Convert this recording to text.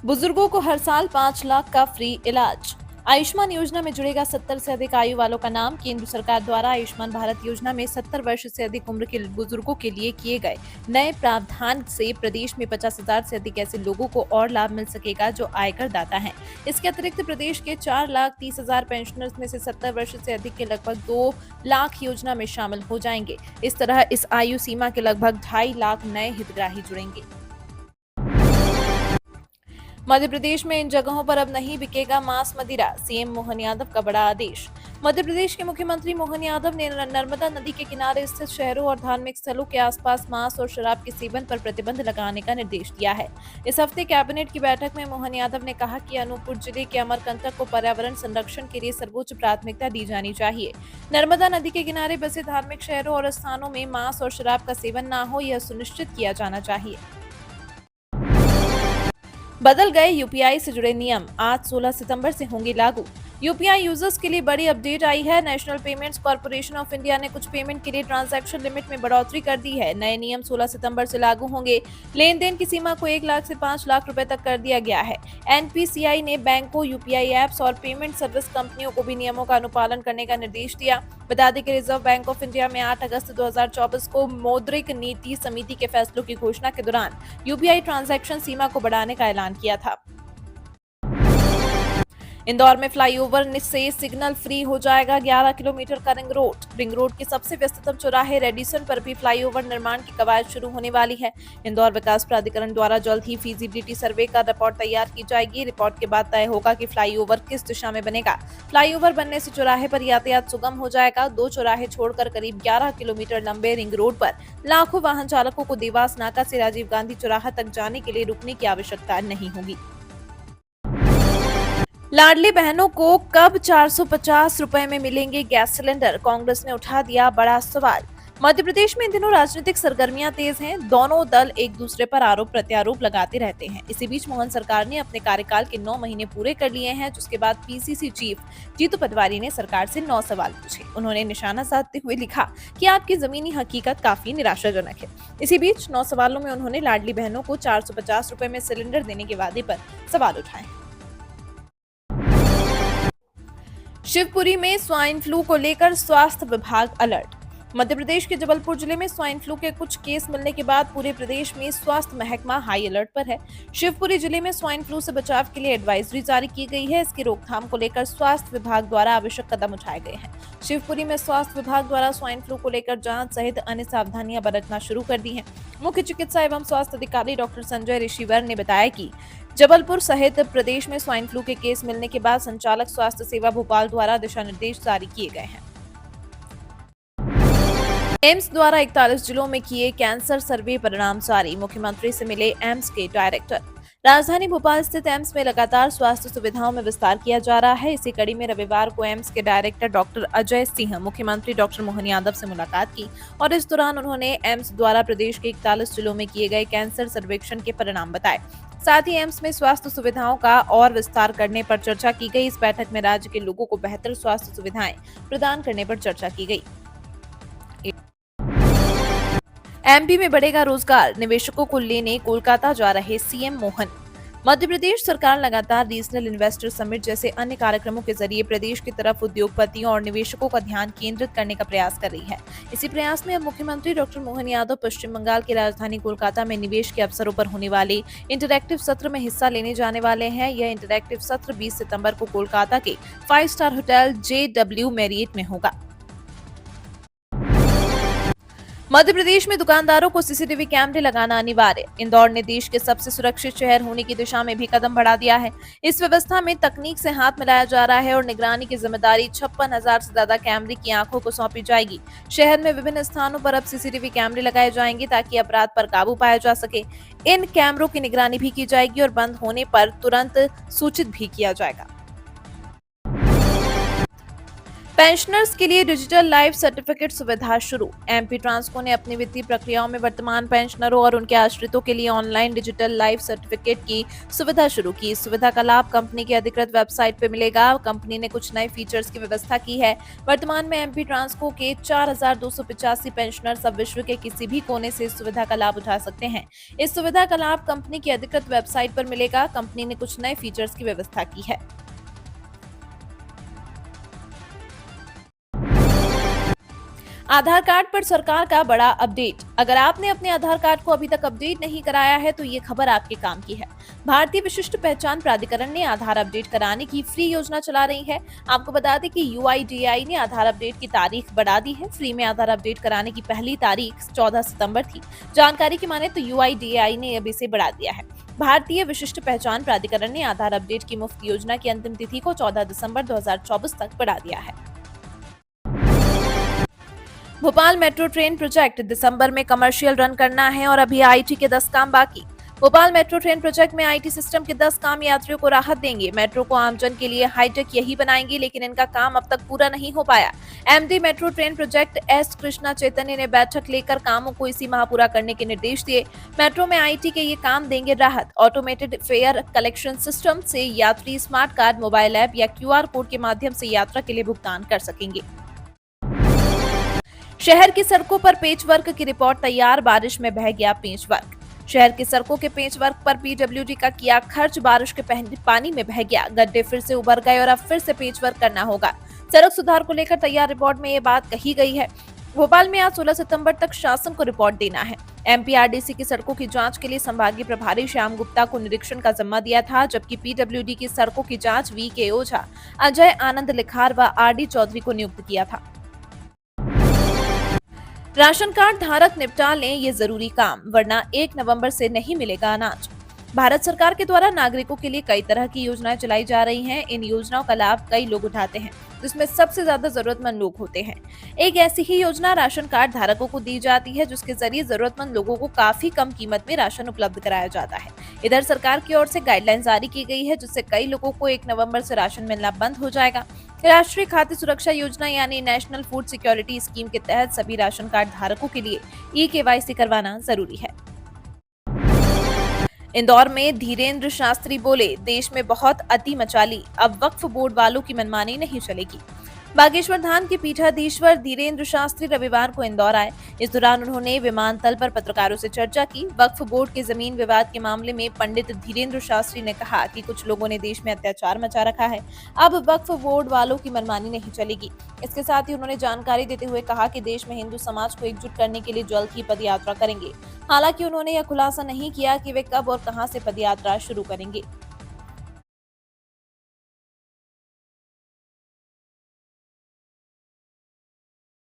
बुजुर्गों को हर साल 5 लाख का फ्री इलाज। आयुष्मान योजना में जुड़ेगा 70 से अधिक आयु वालों का नाम। केंद्र सरकार द्वारा आयुष्मान भारत योजना में 70 वर्ष से अधिक उम्र के बुजुर्गों के लिए किए गए नए प्रावधान से प्रदेश में 50,000 से अधिक ऐसे लोगों को और लाभ मिल सकेगा जो आयकर दाता हैं। इसके अतिरिक्त प्रदेश के 4,30,000 पेंशनर्स में से 70 वर्ष से अधिक के लगभग 2 लाख योजना में शामिल हो जाएंगे। इस तरह इस आयु सीमा के लगभग 2.5 लाख नए हितग्राही जुड़ेंगे। मध्य प्रदेश में इन जगहों पर अब नहीं बिकेगा मांस मदिरा। सीएम मोहन यादव का बड़ा आदेश। मध्य प्रदेश के मुख्यमंत्री मोहन यादव ने नर्मदा नदी के किनारे स्थित शहरों और धार्मिक स्थलों के आसपास मांस और शराब के सेवन पर प्रतिबंध लगाने का निर्देश दिया है। इस हफ्ते कैबिनेट की बैठक में मोहन यादव ने कहा कि अनूपपुर जिले के अमरकंटक को पर्यावरण संरक्षण के लिए सर्वोच्च प्राथमिकता दी जानी चाहिए। नर्मदा नदी के किनारे बसे धार्मिक शहरों और स्थानों में मांस और शराब का सेवन न हो, यह सुनिश्चित किया जाना चाहिए। बदल गए यूपीआई से जुड़े नियम, आज 16 सितंबर से होंगे लागू। यूपीआई यूजर्स के लिए बड़ी अपडेट आई है। National payments corporation of India ने कुछ पेमेंट के लिए ट्रांजैक्शन लिमिट में बढ़ोतरी कर दी है। नए नियम 16 सितंबर से लागू होंगे। लेन देन की सीमा को 1 लाख से 5 लाख रुपए तक कर दिया गया है। एनपीसीआई ने बैंकों, यूपीआई एप्स और पेमेंट सर्विस कंपनियों को भी नियमों का अनुपालन करने का निर्देश दिया। बता दें कि रिजर्व बैंक ऑफ इंडिया में 8 अगस्त 2024 को मौद्रिक नीति समिति के फैसलों की घोषणा के दौरान यूपीआई ट्रांजैक्शन सीमा को बढ़ाने का ऐलान किया था। इंदौर में फ्लाईओवर से सिग्नल फ्री हो जाएगा 11 किलोमीटर का रिंग रोड। रिंग रोड के सबसे व्यस्ततम चौराहे रेडिसन पर भी फ्लाईओवर निर्माण की कवायद शुरू होने वाली है। इंदौर विकास प्राधिकरण द्वारा जल्द ही फीजिबिलिटी सर्वे का रिपोर्ट तैयार की जाएगी। रिपोर्ट के बाद तय होगा कि फ्लाईओवर किस दिशा में बनेगा। फ्लाईओवर बनने से चौराहे पर यातायात सुगम हो जाएगा। 2 चौराहे छोड़कर करीब 11 किलोमीटर लंबे रिंग रोड पर लाखों वाहन चालकों को देवास नाका से राजीव गांधी चौराहा तक जाने के लिए रुकने की आवश्यकता नहीं होगी। लाडली बहनों को कब 450 रुपए में मिलेंगे गैस सिलेंडर, कांग्रेस ने उठा दिया बड़ा सवाल। मध्य प्रदेश में इन दिनों राजनीतिक सरगर्मियां तेज हैं। दोनों दल एक दूसरे पर आरोप प्रत्यारोप लगाते रहते हैं। इसी बीच मोहन सरकार ने अपने कार्यकाल के 9 महीने पूरे कर लिए हैं, जिसके बाद पीसीसी चीफ जीतू पटवारी ने सरकार से 9 सवाल पूछे। उन्होंने निशाना साधते हुए लिखा कि आपकी जमीनी हकीकत काफी निराशाजनक है। इसी बीच 9 सवालों में उन्होंने लाडली बहनों को 450 रुपए में सिलेंडर देने के वादे पर सवाल उठाए। शिवपुरी में स्वाइन फ्लू को लेकर स्वास्थ्य विभाग अलर्ट। मध्य प्रदेश के जबलपुर जिले में स्वाइन फ्लू के कुछ केस मिलने के बाद पूरे प्रदेश में स्वास्थ्य महकमा हाई अलर्ट पर है। शिवपुरी जिले में स्वाइन फ्लू से बचाव के लिए एडवाइजरी जारी की गई है। इसकी रोकथाम को लेकर स्वास्थ्य विभाग द्वारा आवश्यक कदम उठाए गए हैं। शिवपुरी में स्वास्थ्य विभाग द्वारा स्वाइन फ्लू को लेकर जांच सहित अन्य सावधानियां बरतना शुरू कर दी है। मुख्य चिकित्सा एवं स्वास्थ्य अधिकारी डॉक्टर संजय ऋषिवर ने बताया कि जबलपुर सहित प्रदेश में स्वाइन फ्लू के केस मिलने के बाद संचालक स्वास्थ्य सेवा भोपाल द्वारा दिशा निर्देश जारी किए गए हैं। एम्स द्वारा 41 जिलों में किए कैंसर सर्वे परिणाम जारी। मुख्यमंत्री से मिले एम्स के डायरेक्टर। राजधानी भोपाल स्थित एम्स में लगातार स्वास्थ्य सुविधाओं में विस्तार किया जा रहा है। इसी कड़ी में रविवार को एम्स के डायरेक्टर डॉक्टर अजय सिंह मुख्यमंत्री डॉक्टर मोहन यादव से मुलाकात की और इस दौरान उन्होंने एम्स द्वारा प्रदेश के 41 जिलों में किए गए कैंसर सर्वेक्षण के परिणाम बताए। साथ ही एम्स में स्वास्थ्य सुविधाओं का और विस्तार करने पर चर्चा की गई। इस बैठक में राज्य के लोगों को बेहतर स्वास्थ्य सुविधाएं प्रदान करने पर चर्चा की गई। एमपी में बढ़ेगा रोजगार, निवेशकों को लेने कोलकाता जा रहे सीएम मोहन। मध्य प्रदेश सरकार लगातार रीजनल इन्वेस्टर समिट जैसे अन्य कार्यक्रमों के जरिए प्रदेश की तरफ उद्योगपतियों और निवेशकों का ध्यान केंद्रित करने का प्रयास कर रही है। इसी प्रयास में अब मुख्यमंत्री डॉक्टर मोहन यादव पश्चिम बंगाल की राजधानी कोलकाता में निवेश के अवसरों पर होने वाले इंटरैक्टिव सत्र में हिस्सा लेने जाने वाले हैं। यह इंटरैक्टिव सत्र 20 सितंबर को कोलकाता के 5 स्टार होटल JW मैरियट में होगा। मध्य प्रदेश में दुकानदारों को सीसीटीवी कैमरे लगाना अनिवार्य। इंदौर ने देश के सबसे सुरक्षित शहर होने की दिशा में भी कदम बढ़ा दिया है। इस व्यवस्था में तकनीक से हाथ मिलाया जा रहा है और निगरानी की जिम्मेदारी 56,000 से ज्यादा कैमरे की आंखों को सौंपी जाएगी। शहर में विभिन्न स्थानों पर अब सीसीटीवी कैमरे लगाए जाएंगे ताकि अपराध पर काबू पाया जा सके। इन कैमरों की निगरानी भी की जाएगी और बंद होने पर तुरंत सूचित भी किया जाएगा। पेंशनर्स के लिए डिजिटल लाइफ सर्टिफिकेट सुविधा शुरू। एमपी ट्रांसको ने अपनी वित्तीय प्रक्रियाओं में वर्तमान पेंशनरों और उनके आश्रितों के लिए ऑनलाइन डिजिटल लाइफ सर्टिफिकेट की सुविधा शुरू की। इस सुविधा का लाभ कंपनी की अधिकृत वेबसाइट पर मिलेगा। कंपनी ने कुछ नए फीचर्स की व्यवस्था की है। वर्तमान में एमपी ट्रांसको के 4,285 पेंशनर्स अब विश्व के किसी भी कोने से इस सुविधा का लाभ उठा सकते हैं। इस सुविधा का लाभ कंपनी की अधिकृत वेबसाइट पर मिलेगा। कंपनी ने कुछ नए फीचर्स की व्यवस्था की है। आधार कार्ड पर सरकार का बड़ा अपडेट। अगर आपने अपने आधार कार्ड को अभी तक अपडेट नहीं कराया है तो ये खबर आपके काम की है। भारतीय विशिष्ट पहचान प्राधिकरण ने आधार अपडेट कराने की फ्री योजना चला रही है। आपको बता दें कि यूआईडीएआई ने आधार अपडेट की तारीख बढ़ा दी है। फ्री में आधार अपडेट कराने की पहली तारीख 14 सितंबर थी। जानकारी की माने तो यूआईडीएआई ने अब इसे बढ़ा दिया है। भारतीय विशिष्ट पहचान प्राधिकरण ने आधार अपडेट की मुफ्त योजना की अंतिम तिथि को 14 दिसंबर 2024 तक बढ़ा दिया है। भोपाल मेट्रो ट्रेन प्रोजेक्ट दिसंबर में कमर्शियल रन करना है और अभी आईटी के 10 काम बाकी। भोपाल मेट्रो ट्रेन प्रोजेक्ट में आईटी सिस्टम के 10 काम यात्रियों को राहत देंगे। मेट्रो को आमजन के लिए हाईटेक यही बनाएंगे, लेकिन इनका काम अब तक पूरा नहीं हो पाया। MD metro train project S Krishna Chaitanya ने बैठक लेकर कामों को इसी माह पूरा करने के निर्देश दिए। मेट्रो में आईटी के ये काम देंगे राहत। ऑटोमेटेड फेयर कलेक्शन सिस्टम से यात्री स्मार्ट कार्ड, मोबाइल ऐप या क्यूआर कोड के माध्यम से यात्रा के लिए भुगतान कर सकेंगे। शहर की सड़कों पर पेचवर्क की रिपोर्ट तैयार। बारिश में बह गया पेचवर्क। शहर की सड़कों के पेचवर्क पर पीडब्ल्यूडी का किया खर्च। बारिश के पानी में बह गया, गड्ढे फिर से उभर गए और अब फिर से पेचवर्क करना होगा। सड़क सुधार को लेकर तैयार रिपोर्ट में ये बात कही गई है। भोपाल में आज 16 सितंबर तक शासन को रिपोर्ट देना है। एमपीआरडीसी की सड़कों की जांच के लिए संभागीय प्रभारी श्याम गुप्ता को निरीक्षण का जिम्मा दिया था, जबकि पीडब्ल्यूडी की सड़कों की जांच वीके ओझा, अजय आनंद लिखार व आरडी चौधरी को नियुक्त किया था। राशन कार्ड धारक निपटा लें ये जरूरी काम, वरना 1 नवंबर से नहीं मिलेगा अनाज। भारत सरकार के द्वारा नागरिकों के लिए कई तरह की योजनाएं चलाई जा रही हैं। इन योजनाओं का लाभ कई लोग उठाते हैं, जिसमें सबसे ज्यादा जरूरतमंद लोग होते हैं। एक ऐसी ही योजना राशन कार्ड धारकों को दी जाती है, जिसके जरिए जरूरतमंद लोगों को काफी कम कीमत में राशन उपलब्ध कराया जाता है। इधर सरकार की ओर से गाइडलाइन जारी की गई है, जिससे कई लोगों को 1 नवंबर से राशन मिलना बंद हो जाएगा। राष्ट्रीय खाद्य सुरक्षा योजना यानी नेशनल फूड सिक्योरिटी स्कीम के तहत सभी राशन कार्ड धारकों के लिए ई-केवाईसी करवाना जरूरी है। इंदौर में धीरेन्द्र शास्त्री बोले, देश में बहुत अति मचा ली, अब वक्फ बोर्ड वालों की मनमानी नहीं चलेगी। बागेश्वर धाम के पीठाधीश्वर धीरेन्द्र शास्त्री रविवार को इंदौर आए। इस दौरान उन्होंने विमानतल पर पत्रकारों से चर्चा की। वक्फ बोर्ड के जमीन विवाद के मामले में पंडित धीरेन्द्र शास्त्री ने कहा कि कुछ लोगों ने देश में अत्याचार मचा रखा है, अब वक्फ बोर्ड वालों की मनमानी नहीं चलेगी। इसके साथ ही उन्होंने जानकारी देते हुए कहा कि देश में हिंदू समाज को एकजुट करने के लिए जल्द ही पदयात्रा करेंगे। हालांकि उन्होंने यह खुलासा नहीं किया कि वे कब और कहां से पदयात्रा शुरू करेंगे।